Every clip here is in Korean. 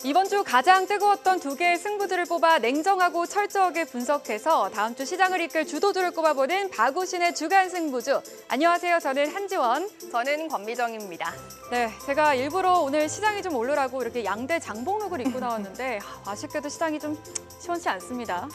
이번 주 가장 뜨거웠던 두 개의 승부들을 뽑아 냉정하고 철저하게 분석해서 다음 주 시장을 이끌 주도주를 꼽아보는 박우신의 주간 승부주. 안녕하세요. 저는 한지원. 저는 권미정입니다. 네, 제가 일부러 오늘 시장이 좀 오르라고 이렇게 양대 장복룩을 입고 나왔는데 아쉽게도 시장이 좀 시원치 않습니다.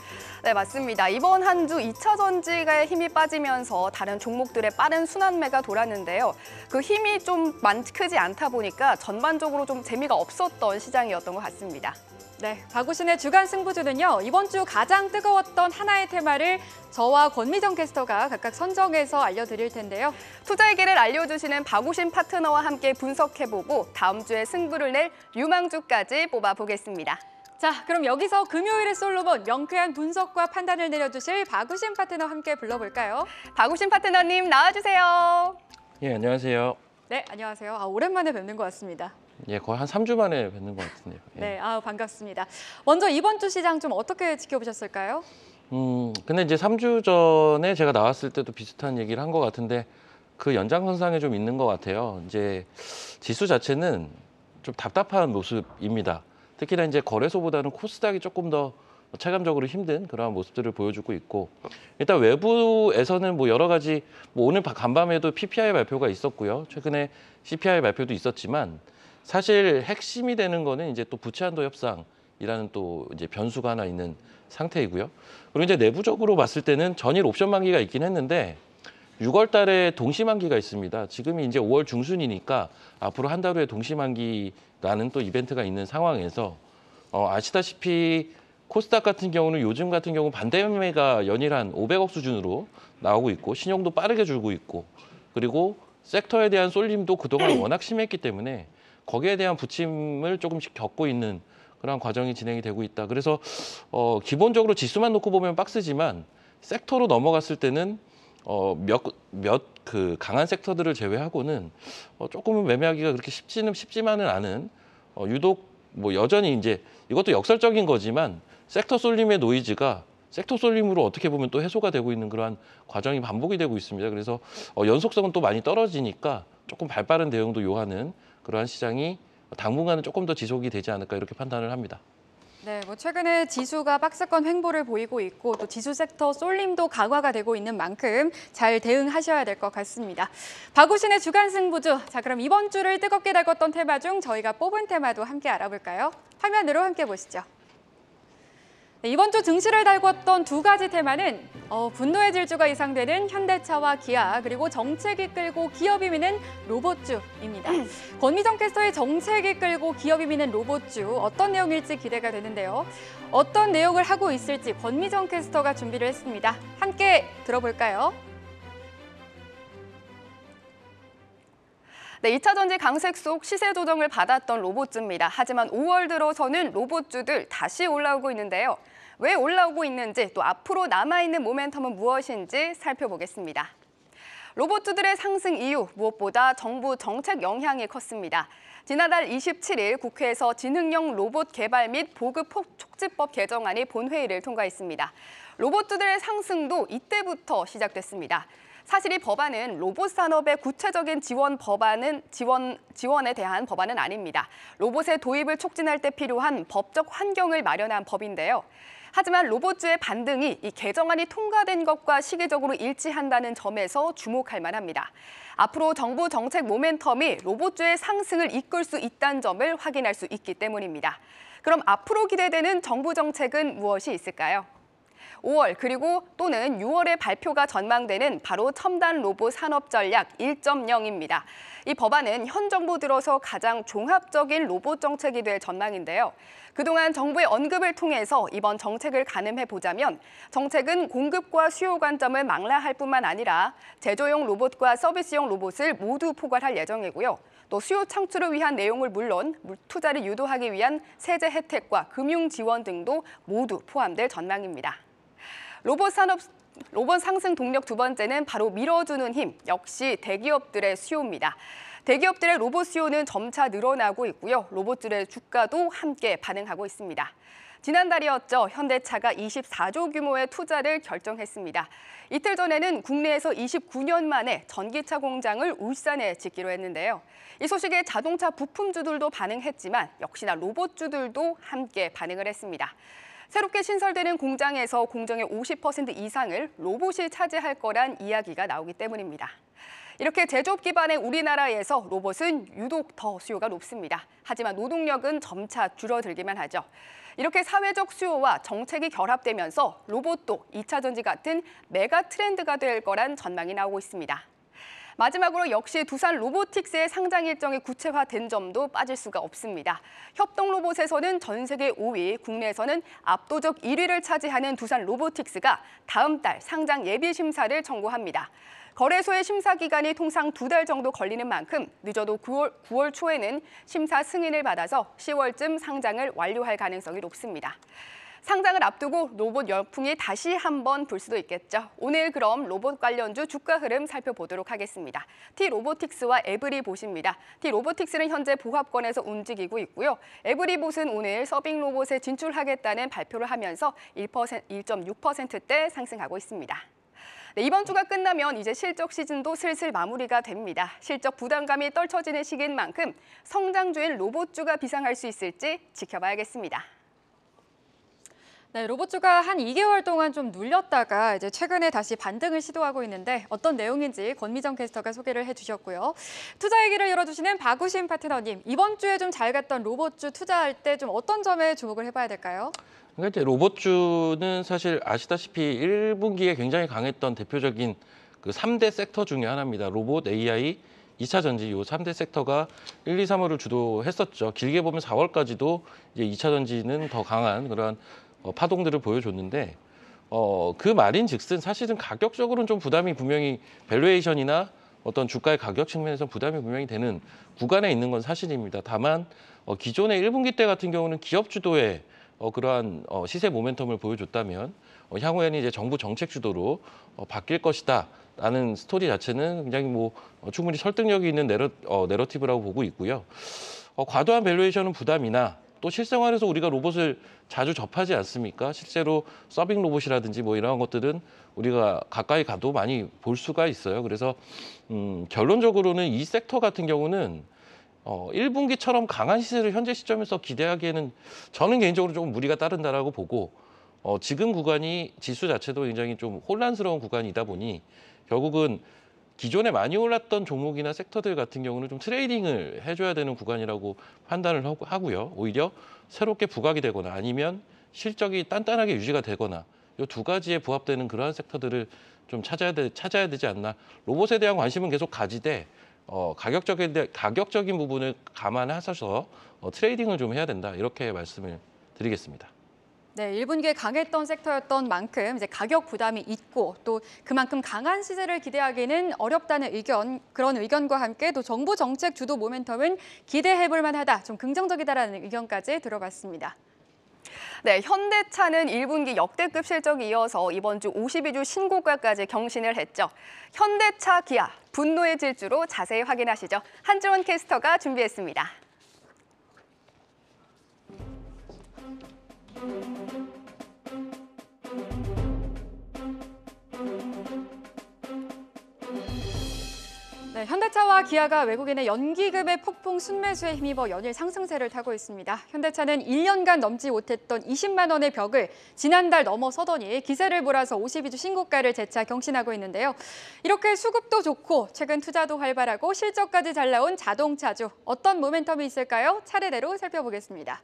네, 맞습니다. 이번 한 주 2차 전지가의 힘이 빠지면서 다른 종목들의 빠른 순환매가 돌았는데요. 그 힘이 좀 크지 않다 보니까 전반적으로 좀 재미가 없었던 시장이었던 것 같습니다. 네, 박우신의 주간 승부주는요. 이번 주 가장 뜨거웠던 하나의 테마를 저와 권미정 캐스터가 각각 선정해서 알려드릴 텐데요. 투자의 길을 알려주시는 박우신 파트너와 함께 분석해보고 다음 주에 승부를 낼 유망주까지 뽑아보겠습니다. 자, 그럼 여기서 금요일의 솔로몬 명쾌한 분석과 판단을 내려주실 박우신 파트너 함께 불러볼까요? 박우신 파트너님 나와주세요. 예, 안녕하세요. 네, 안녕하세요. 오랜만에 뵙는 것 같습니다. 예, 거의 한 3주 만에 뵙는 것 같은데요. 예. 네, 반갑습니다. 먼저 이번 주 시장 좀 어떻게 지켜보셨을까요? 근데 이제 3주 전에 제가 나왔을 때도 비슷한 얘기를 한 것 같은데 그 연장선상에 좀 있는 것 같아요. 이제 지수 자체는 좀 답답한 모습입니다. 특히나 이제 거래소보다는 코스닥이 조금 더 체감적으로 힘든 그런 모습들을 보여주고 있고, 일단 외부에서는 뭐 여러 가지 오늘 간밤에도 PPI 발표가 있었고요. 최근에 CPI 발표도 있었지만 사실 핵심이 되는 거는 이제 또 부채 한도 협상이라는 또 이제 변수가 하나 있는 상태이고요. 그리고 이제 내부적으로 봤을 때는 전일 옵션 만기가 있긴 했는데 6월 달에 동시 만기가 있습니다. 지금이 이제 5월 중순이니까 앞으로 한 달 후에 동시 만기라는 또 이벤트가 있는 상황에서 아시다시피 코스닥 같은 경우는 요즘 같은 경우 반대매가 연일 한 500억 수준으로 나오고 있고 신용도 빠르게 줄고 있고, 그리고 섹터에 대한 쏠림도 그동안 워낙 심했기 때문에 거기에 대한 부침을 조금씩 겪고 있는 그런 과정이 진행이 되고 있다. 그래서 기본적으로 지수만 놓고 보면 박스지만 섹터로 넘어갔을 때는 그 강한 섹터들을 제외하고는 조금은 매매하기가 그렇게 쉽지만은 않은, 유독 뭐 여전히 이제 이것도 역설적인 거지만 섹터 쏠림의 노이즈가 섹터 쏠림으로 어떻게 보면 또 해소가 되고 있는 그러한 과정이 반복이 되고 있습니다. 그래서 연속성은 또 많이 떨어지니까 조금 발빠른 대응도 요하는 그러한 시장이 당분간은 조금 더 지속이 되지 않을까 이렇게 판단을 합니다. 네, 뭐 최근에 지수가 박스권 횡보를 보이고 있고 또 지수 섹터 쏠림도 강화가 되고 있는 만큼 잘 대응하셔야 될 것 같습니다. 박우신의 주간 승부주. 자, 그럼 이번 주를 뜨겁게 달궜던 테마 중 저희가 뽑은 테마도 함께 알아볼까요? 화면으로 함께 보시죠. 네, 이번 주 증시를 달궜던 두 가지 테마는 분노의 질주가 예상되는 현대차와 기아, 그리고 정책이 끌고 기업이 미는 로봇주입니다. 권미정 캐스터의 정책이 끌고 기업이 미는 로봇주 어떤 내용일지 기대가 되는데요. 어떤 내용을 하고 있을지 권미정 캐스터가 준비를 했습니다. 함께 들어볼까요? 네, 2차 전지 강세 속 시세 조정을 받았던 로봇주입니다. 하지만 5월 들어서는 로봇주들 다시 올라오고 있는데요. 왜 올라오고 있는지, 또 앞으로 남아있는 모멘텀은 무엇인지 살펴보겠습니다. 로봇주들의 상승 이유, 무엇보다 정부 정책 영향이 컸습니다. 지난달 27일 국회에서 지능형 로봇 개발 및 보급 촉진법 개정안이 본회의를 통과했습니다. 로봇주들의 상승도 이때부터 시작됐습니다. 사실 이 법안은 로봇 산업의 구체적인 지원에 대한 법안은 아닙니다. 로봇의 도입을 촉진할 때 필요한 법적 환경을 마련한 법인데요. 하지만 로봇주의 반등이 이 개정안이 통과된 것과 시기적으로 일치한다는 점에서 주목할 만합니다. 앞으로 정부 정책 모멘텀이 로봇주의 상승을 이끌 수 있다는 점을 확인할 수 있기 때문입니다. 그럼 앞으로 기대되는 정부 정책은 무엇이 있을까요? 5월 그리고 또는 6월에 발표가 전망되는 바로 첨단 로봇 산업 전략 1.0입니다. 이 법안은 현 정부 들어서 가장 종합적인 로봇 정책이 될 전망인데요. 그동안 정부의 언급을 통해서 이번 정책을 가늠해보자면 정책은 공급과 수요 관점을 망라할 뿐만 아니라 제조용 로봇과 서비스용 로봇을 모두 포괄할 예정이고요. 또 수요 창출을 위한 내용을 물론 투자를 유도하기 위한 세제 혜택과 금융 지원 등도 모두 포함될 전망입니다. 로봇 상승 동력 두 번째는 바로 밀어주는 힘, 역시 대기업들의 수요입니다. 대기업들의 로봇 수요는 점차 늘어나고 있고요. 로봇들의 주가도 함께 반응하고 있습니다. 지난달이었죠. 현대차가 24조 규모의 투자를 결정했습니다. 이틀 전에는 국내에서 29년 만에 전기차 공장을 울산에 짓기로 했는데요. 이 소식에 자동차 부품주들도 반응했지만 역시나 로봇주들도 함께 반응을 했습니다. 새롭게 신설되는 공장에서 공정의 50% 이상을 로봇이 차지할 거란 이야기가 나오기 때문입니다. 이렇게 제조업 기반의 우리나라에서 로봇은 유독 더 수요가 높습니다. 하지만 노동력은 점차 줄어들기만 하죠. 이렇게 사회적 수요와 정책이 결합되면서 로봇도 2차 전지 같은 메가 트렌드가 될 거란 전망이 나오고 있습니다. 마지막으로 역시 두산 로보틱스의 상장 일정이 구체화된 점도 빠질 수가 없습니다. 협동 로봇에서는 전 세계 5위, 국내에서는 압도적 1위를 차지하는 두산 로보틱스가 다음 달 상장 예비 심사를 청구합니다. 거래소의 심사 기간이 통상 2달 정도 걸리는 만큼 늦어도 9월 초에는 심사 승인을 받아서 10월쯤 상장을 완료할 가능성이 높습니다. 상장을 앞두고 로봇 열풍이 다시 한번 불 수도 있겠죠. 오늘 그럼 로봇 관련주 주가 흐름 살펴보도록 하겠습니다. T로보틱스와 에브리봇입니다. T로보틱스는 현재 보합권에서 움직이고 있고요. 에브리봇은 오늘 서빙 로봇에 진출하겠다는 발표를 하면서 1.6%대 상승하고 있습니다. 네, 이번 주가 끝나면 이제 실적 시즌도 슬슬 마무리가 됩니다. 실적 부담감이 떨쳐지는 시기인 만큼 성장주인 로봇주가 비상할 수 있을지 지켜봐야겠습니다. 네, 로봇주가 한 2개월 동안 좀 눌렸다가 이제 최근에 다시 반등을 시도하고 있는데 어떤 내용인지 권미정 캐스터가 소개를 해주셨고요. 투자 얘기를 열어주시는 박우신 파트너님, 이번 주에 좀 잘 갔던 로봇주 투자할 때 좀 어떤 점에 주목을 해봐야 될까요? 그러니까 이제 로봇주는 사실 아시다시피 1분기에 굉장히 강했던 대표적인 그 3대 섹터 중에 하나입니다. 로봇, AI, 2차 전지 이 3대 섹터가 1, 2, 3월을 주도했었죠. 길게 보면 4월까지도 이제 2차 전지는 더 강한 그러한 파동들을 보여줬는데 그 말인즉슨 사실은 가격적으로는 좀 부담이 분명히 밸류에이션이나 어떤 주가의 가격 측면에서 부담이 분명히 되는 구간에 있는 건 사실입니다. 다만 기존의 1분기 때 같은 경우는 기업 주도의 그러한 시세 모멘텀을 보여줬다면 향후에는 이제 정부 정책 주도로 바뀔 것이다라는 스토리 자체는 굉장히 충분히 설득력이 있는 내러티브라고 보고 있고요. 과도한 밸류에이션은 부담이나 또 실생활에서 우리가 로봇을 자주 접하지 않습니까? 실제로 서빙 로봇이라든지 이러한 것들은 우리가 가까이 가도 많이 볼 수가 있어요. 그래서 결론적으로는 이 섹터 같은 경우는 1분기처럼 강한 시세를 현재 시점에서 기대하기에는 저는 개인적으로 조금 무리가 따른다라고 보고 지금 구간이 지수 자체도 굉장히 좀 혼란스러운 구간이다 보니 결국은 기존에 많이 올랐던 종목이나 sek터들 같은 경우는 좀 트레이딩을 해줘야 되는 구간이라고 판단을 하고요. 오히려 새롭게 부각이 되거나 아니면 실적이 단단하게 유지가 되거나 이 두 가지에 부합되는 그러한 섹터들을 좀 찾아야 되지 않나. 로봇에 대한 관심은 계속 가지되 가격적인 부분을 감안하셔서 트레이딩을 좀 해야 된다. 이렇게 말씀을 드리겠습니다. 네, 1분기에 강했던 섹터였던 만큼 이제 가격 부담이 있고 또 그만큼 강한 시세를 기대하기는 어렵다는 의견, 그런 의견과 함께 또 정부 정책 주도 모멘텀은 기대해볼 만하다, 좀 긍정적이다라는 의견까지 들어봤습니다. 네, 현대차는 1분기 역대급 실적이 이어서 이번 주 52주 신고가까지 경신을 했죠. 현대차, 기아, 분노의 질주로 자세히 확인하시죠. 한지원 캐스터가 준비했습니다. 네, 현대차와 기아가 외국인의 연기금의 폭풍 순매수에 힘입어 연일 상승세를 타고 있습니다. 현대차는 1년간 넘지 못했던 20만 원의 벽을 지난달 넘어서더니 기세를 몰아서 52주 신고가를 재차 경신하고 있는데요. 이렇게 수급도 좋고 최근 투자도 활발하고 실적까지 잘 나온 자동차주, 어떤 모멘텀이 있을까요? 차례대로 살펴보겠습니다.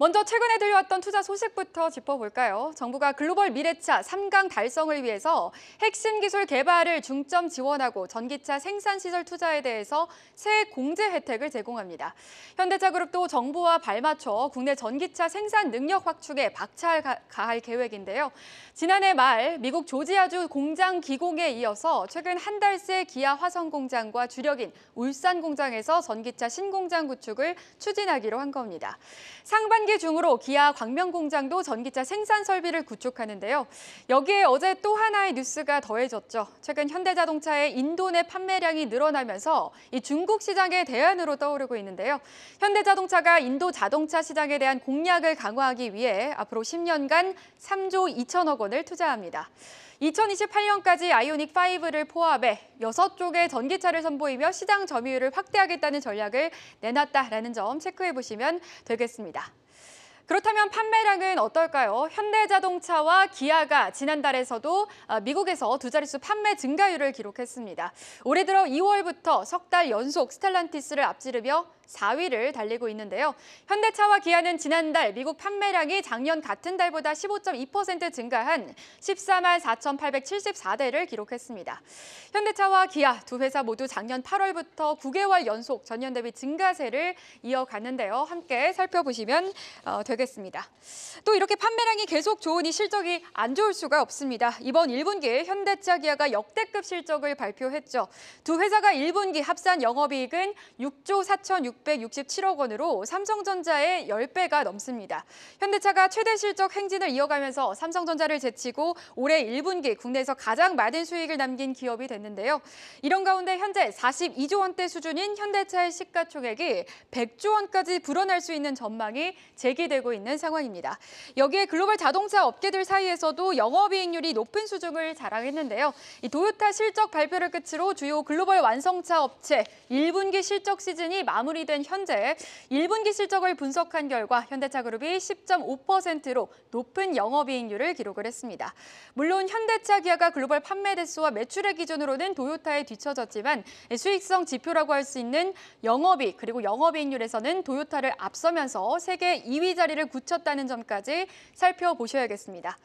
먼저 최근에 들려왔던 투자 소식부터 짚어볼까요? 정부가 글로벌 미래차 3강 달성을 위해서 핵심 기술 개발을 중점 지원하고 전기차 생산 시설 투자에 대해서 새 공제 혜택을 제공합니다. 현대차그룹도 정부와 발맞춰 국내 전기차 생산 능력 확충에 박차를 가할 계획인데요. 지난해 말 미국 조지아주 공장 기공에 이어서 최근 한 달 새 기아 화성 공장과 주력인 울산 공장에서 전기차 신공장 구축을 추진하기로 한 겁니다. 상반기 중으로 기아 광명 공장도 전기차 생산 설비를 구축하는데요. 여기에 어제 또 하나의 뉴스가 더해졌죠. 최근 현대자동차의 인도 내 판매량이 늘어 늘어나면서 이 중국 시장의 대안으로 떠오르고 있는데요. 현대자동차가 인도 자동차 시장에 대한 공략을 강화하기 위해 앞으로 10년간 3조 2천억 원을 투자합니다. 2028년까지 아이오닉 5를 포함해 6쪽의 전기차를 선보이며 시장 점유율을 확대하겠다는 전략을 내놨다라는 점 체크해 보시면 되겠습니다. 그렇다면 판매량은 어떨까요? 현대자동차와 기아가 지난달에서도 미국에서 두 자릿수 판매 증가율을 기록했습니다. 올해 들어 2월부터 석 달 연속 스텔란티스를 앞지르며 4위를 달리고 있는데요. 현대차와 기아는 지난달 미국 판매량이 작년 같은 달보다 15.2% 증가한 14만 4,874대를 기록했습니다. 현대차와 기아 두 회사 모두 작년 8월부터 9개월 연속 전년 대비 증가세를 이어갔는데요. 함께 살펴보시면 되겠습니다. 또 이렇게 판매량이 계속 좋으니 실적이 안 좋을 수가 없습니다. 이번 1분기에 현대차, 기아가 역대급 실적을 발표했죠. 두 회사가 1분기 합산 영업이익은 6조 4,667억 원으로 삼성전자의 10배가 넘습니다. 현대차가 최대 실적 행진을 이어가면서 삼성전자를 제치고 올해 1분기 국내에서 가장 많은 수익을 남긴 기업이 됐는데요. 이런 가운데 현재 42조 원대 수준인 현대차의 시가총액이 100조 원까지 불어날 수 있는 전망이 제기되고 있는 상황입니다. 여기에 글로벌 자동차 업계들 사이에서도 영업이익률이 높은 수준을 자랑했는데요. 이 도요타 실적 발표를 끝으로 주요 글로벌 완성차 업체 1분기 실적 시즌이 마무리된 현재 1분기 실적을 분석한 결과 현대차 그룹이 10.5%로 높은 영업이익률을 기록을 했습니다. 물론 현대차, 기아가 글로벌 판매 대수와 매출의 기준으로는 도요타에 뒤처졌지만 수익성 지표라고 할 수 있는 영업이익 그리고 영업이익률에서는 도요타를 앞서면서 세계 2위 자리를 굳혔다는 점까지 살펴보셔야겠습니다.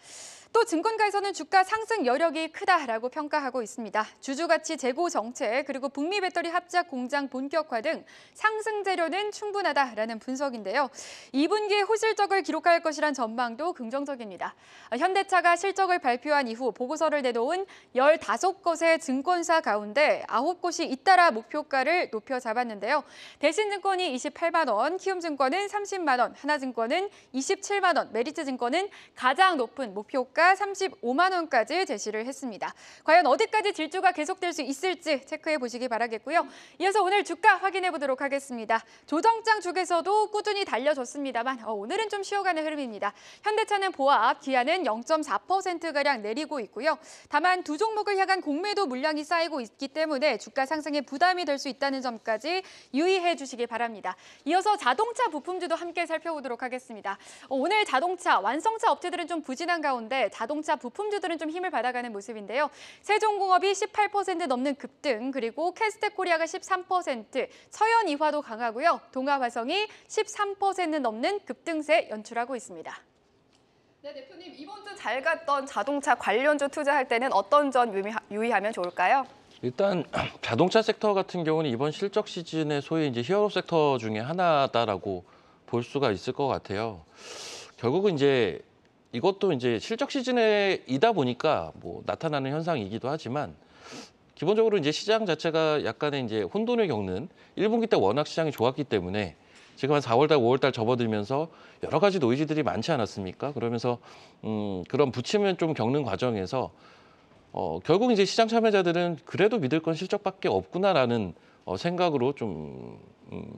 또 증권가에서는 주가 상승 여력이 크다라고 평가하고 있습니다. 주주가치 재고 정책 그리고 북미 배터리 합작 공장 본격화 등 상승 재료는 충분하다라는 분석인데요. 2분기에 호실적을 기록할 것이란 전망도 긍정적입니다. 현대차가 실적을 발표한 이후 보고서를 내놓은 15곳의 증권사 가운데 9곳이 잇따라 목표가를 높여 잡았는데요. 대신증권이 28만 원, 키움증권은 30만 원, 하나증권은 27만 원, 메리츠증권은 가장 높은 목표가 35만 원까지 제시를 했습니다. 과연 어디까지 질주가 계속될 수 있을지 체크해 보시기 바라겠고요. 이어서 오늘 주가 확인해 보도록 하겠습니다. 조정장 쪽에서도 꾸준히 달려줬습니다만 오늘은 좀 쉬어가는 흐름입니다. 현대차는 보합, 기아는 0.4%가량 내리고 있고요. 다만 두 종목을 향한 공매도 물량이 쌓이고 있기 때문에 주가 상승에 부담이 될 수 있다는 점까지 유의해 주시기 바랍니다. 이어서 자동차 부품주도 함께 살펴보도록 하겠습니다. 오늘 자동차, 완성차 업체들은 좀 부진한 가운데 자동차 부품주들은 좀 힘을 받아가는 모습인데요. 세종공업이 18% 넘는 급등, 그리고 캐스텍코리아가 13%, 서현이화도 강하고요. 동아화성이 13% 넘는 급등세 연출하고 있습니다. 네, 대표님, 이번 주 잘 갔던 자동차 관련주 투자할 때는 어떤 점 유의하면 좋을까요? 일단 자동차 섹터 같은 경우는 이번 실적 시즌의 소위 이제 히어로 섹터 중에 하나다라고 볼 수가 있을 것 같아요. 결국은 이제 이것도 이제 실적 시즌이다 보니까 뭐 나타나는 현상이기도 하지만 기본적으로 이제 시장 자체가 약간의 이제 혼돈을 겪는 1분기 때 워낙 시장이 좋았기 때문에 지금 한 4월 달, 5월 달 접어들면서 여러 가지 노이즈들이 많지 않았습니까? 그러면서 그런 부침을 좀 겪는 과정에서 결국 이제 시장 참여자들은 그래도 믿을 건 실적밖에 없구나라는 생각으로 좀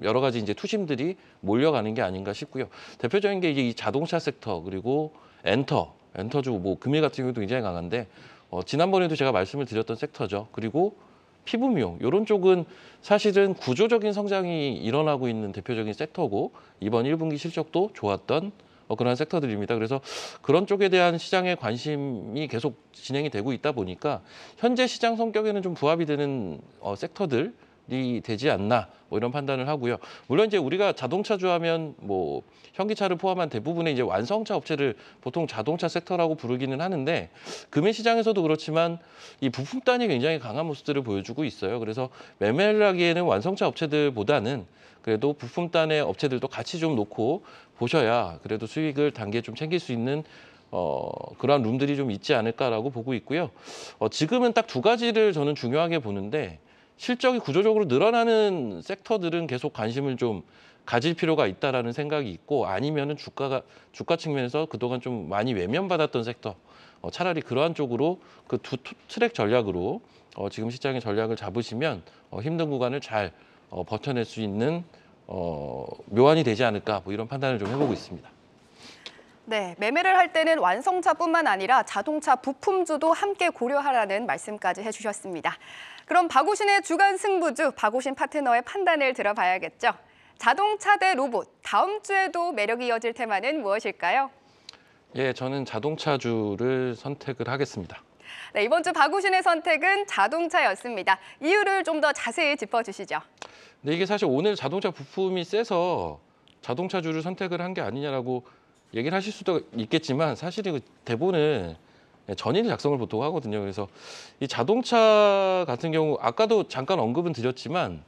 여러 가지 이제 투심들이 몰려가는 게 아닌가 싶고요. 대표적인 게 이제 이 자동차 섹터 그리고 엔터주 뭐 금일 같은 경우도 굉장히 강한데 지난번에도 제가 말씀을 드렸던 섹터죠. 그리고 피부 미용 이런 쪽은 사실은 구조적인 성장이 일어나고 있는 대표적인 섹터고 이번 1분기 실적도 좋았던 그런 섹터들입니다. 그래서 그런 쪽에 대한 시장의 관심이 계속 진행이 되고 있다 보니까 현재 시장 성격에는 좀 부합이 되는 섹터들이 되지 않나 뭐 이런 판단을 하고요. 물론 이제 우리가 자동차주 하면 뭐 현기차를 포함한 대부분의 이제 완성차 업체를 보통 자동차 섹터라고 부르기는 하는데 금일 시장에서도 그렇지만 이 부품단이 굉장히 강한 모습들을 보여주고 있어요. 그래서 매매를 하기에는 완성차 업체들보다는 그래도 부품단의 업체들도 같이 좀 놓고 보셔야 그래도 수익을 단기에 좀 챙길 수 있는 그러한 룸들이 좀 있지 않을까라고 보고 있고요. 지금은 딱 두 가지를 저는 중요하게 보는데 실적이 구조적으로 늘어나는 섹터들은 계속 관심을 좀 가질 필요가 있다라는 생각이 있고 아니면은 주가 측면에서 그동안 좀 많이 외면받았던 섹터 차라리 그러한 쪽으로 그 두 트랙 전략으로 지금 시장의 전략을 잡으시면 힘든 구간을 잘 버텨낼 수 있는 묘안이 되지 않을까 뭐 이런 판단을 좀 해보고 있습니다. 네, 매매를 할 때는 완성차뿐만 아니라 자동차 부품주도 함께 고려하라는 말씀까지 해주셨습니다. 그럼 박우신의 주간 승부주, 박우신 파트너의 판단을 들어봐야겠죠. 자동차 대 로봇, 다음 주에도 매력이 이어질 테마는 무엇일까요? 예, 저는 자동차주를 선택을 하겠습니다. 네, 이번 주 박우신의 선택은 자동차였습니다. 이유를 좀 더 자세히 짚어주시죠. 근데 이게 사실 오늘 자동차 부품이 세서 자동차주를 선택을 한 게 아니냐라고 얘기를 하실 수도 있겠지만 사실은 그 대본은 전일 작성을 보통 하거든요. 그래서 이 자동차 같은 경우 아까도 잠깐 언급은 드렸지만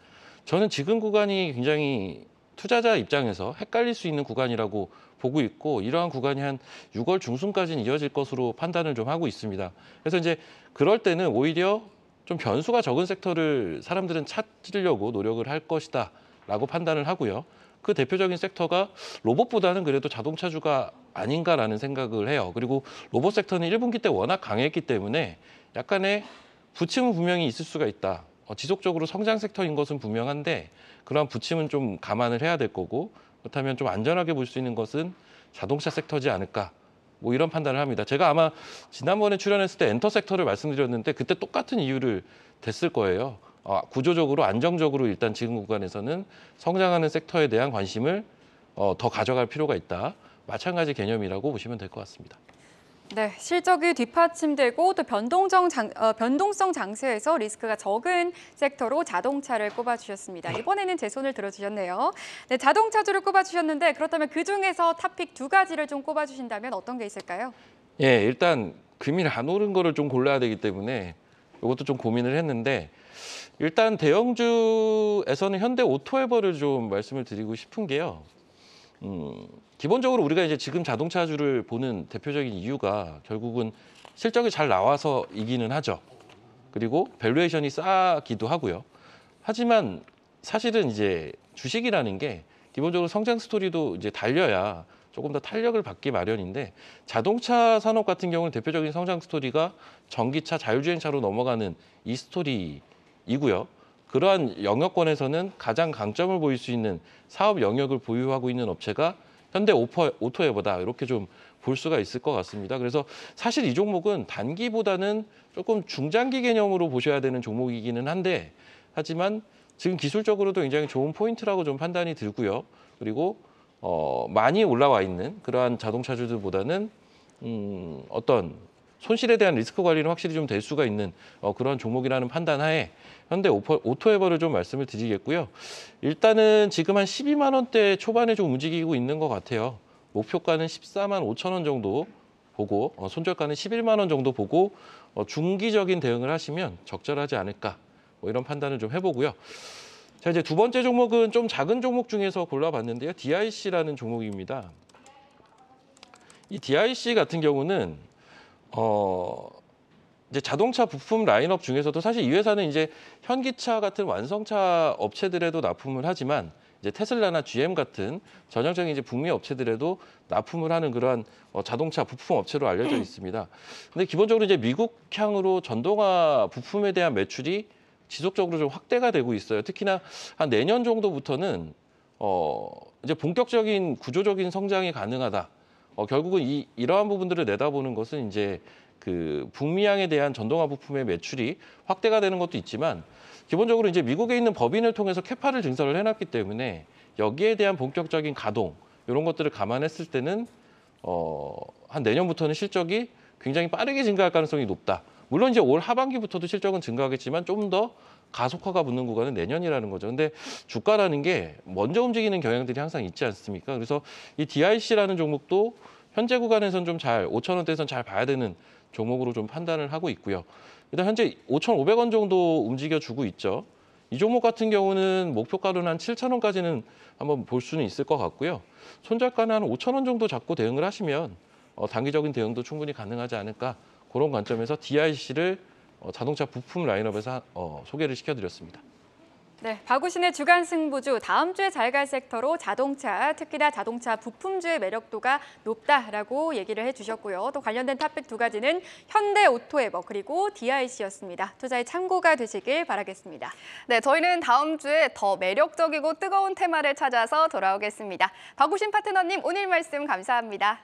저는 지금 구간이 굉장히 투자자 입장에서 헷갈릴 수 있는 구간이라고 보고 있고 이러한 구간이 한 6월 중순까지는 이어질 것으로 판단을 좀 하고 있습니다. 그래서 이제 그럴 때는 오히려 좀 변수가 적은 섹터를 사람들은 찾으려고 노력을 할 것이다라고 판단을 하고요. 그 대표적인 섹터가 로봇보다는 그래도 자동차주가 아닌가라는 생각을 해요. 그리고 로봇 섹터는 1분기 때 워낙 강했기 때문에 약간의 부침은 분명히 있을 수가 있다. 지속적으로 성장 섹터인 것은 분명한데 그러한 부침은 좀 감안을 해야 될 거고 그렇다면 좀 안전하게 볼 수 있는 것은 자동차 섹터지 않을까. 뭐 이런 판단을 합니다. 제가 아마 지난번에 출연했을 때 엔터 섹터를 말씀드렸는데 그때 똑같은 이유를 댔을 거예요. 구조적으로 안정적으로 일단 지금 구간에서는 성장하는 섹터에 대한 관심을 더 가져갈 필요가 있다. 마찬가지 개념이라고 보시면 될 것 같습니다. 네, 실적이 뒷받침되고 또 변동성 장세에서 리스크가 적은 섹터로 자동차를 꼽아주셨습니다. 이번에는 제 손을 들어주셨네요. 네, 자동차주를 꼽아주셨는데 그렇다면 그중에서 탑픽 두 가지를 좀 꼽아주신다면 어떤 게 있을까요? 예, 일단 금일 안 오른 거를 좀 골라야 되기 때문에 이것도 좀 고민을 했는데 일단 대형주에서는 현대 오토에버를 좀 말씀을 드리고 싶은 게요. 기본적으로 우리가 이제 지금 자동차주를 보는 대표적인 이유가 결국은 실적이 잘 나와서이기는 하죠. 그리고 밸류에이션이 싸기도 하고요. 하지만 사실은 이제 주식이라는 게 기본적으로 성장 스토리도 이제 달려야 조금 더 탄력을 받기 마련인데 자동차 산업 같은 경우는 대표적인 성장 스토리가 전기차, 자율주행차로 넘어가는 이 스토리이고요. 그러한 영역권에서는 가장 강점을 보일 수 있는 사업 영역을 보유하고 있는 업체가 현대 오토에버다 이렇게 좀 볼 수가 있을 것 같습니다. 그래서 사실 이 종목은 단기보다는 조금 중장기 개념으로 보셔야 되는 종목이기는 한데 하지만 지금 기술적으로도 굉장히 좋은 포인트라고 좀 판단이 들고요. 그리고 많이 올라와 있는 그러한 자동차주들보다는 어떤 손실에 대한 리스크 관리는 확실히 좀 될 수가 있는 그런 종목이라는 판단 하에 현대 오토에버를 좀 말씀을 드리겠고요. 일단은 지금 한 12만 원대 초반에 좀 움직이고 있는 것 같아요. 목표가는 14만 5천 원 정도 보고 손절가는 11만 원 정도 보고 중기적인 대응을 하시면 적절하지 않을까 뭐 이런 판단을 좀 해보고요. 자, 이제 두 번째 종목은 좀 작은 종목 중에서 골라봤는데요. DIC라는 종목입니다. 이 DIC 같은 경우는 이제 자동차 부품 라인업 중에서도 사실 이 회사는 이제 현기차 같은 완성차 업체들에도 납품을 하지만 이제 테슬라나 GM 같은 전형적인 이제 북미 업체들에도 납품을 하는 그러한 자동차 부품 업체로 알려져 있습니다. 근데 기본적으로 이제 미국향으로 전동화 부품에 대한 매출이 지속적으로 좀 확대가 되고 있어요. 특히나 한 내년 정도부터는 이제 본격적인 구조적인 성장이 가능하다. 결국은 이러한 부분들을 내다보는 것은 이제 그 북미향에 대한 전동화 부품의 매출이 확대가 되는 것도 있지만 기본적으로 이제 미국에 있는 법인을 통해서 캐파를 증설을 해놨기 때문에 여기에 대한 본격적인 가동 이런 것들을 감안했을 때는 한 내년부터는 실적이 굉장히 빠르게 증가할 가능성이 높다. 물론 이제 올 하반기부터도 실적은 증가하겠지만 좀 더 가속화가 붙는 구간은 내년이라는 거죠. 근데 주가라는 게 먼저 움직이는 경향들이 항상 있지 않습니까? 그래서 이 DIC라는 종목도 현재 구간에선 좀 5천 원대에선 잘 봐야 되는 종목으로 좀 판단을 하고 있고요. 일단 현재 5,500원 정도 움직여주고 있죠. 이 종목 같은 경우는 목표가로는 한 7천 원까지는 한번 볼 수는 있을 것 같고요. 손절가는 한 5천 원 정도 잡고 대응을 하시면 단기적인 대응도 충분히 가능하지 않을까 그런 관점에서 DIC를 자동차 부품 라인업에서 소개를 시켜드렸습니다. 네, 박우신의 주간 승부주 다음 주에 잘 갈 섹터로 자동차, 특히나 자동차 부품주의 매력도가 높다라고 얘기를 해주셨고요. 또 관련된 탑픽 두 가지는 현대 오토에버 그리고 DIC였습니다. 투자에 참고가 되시길 바라겠습니다. 네, 저희는 다음 주에 더 매력적이고 뜨거운 테마를 찾아서 돌아오겠습니다. 박우신 파트너님 오늘 말씀 감사합니다.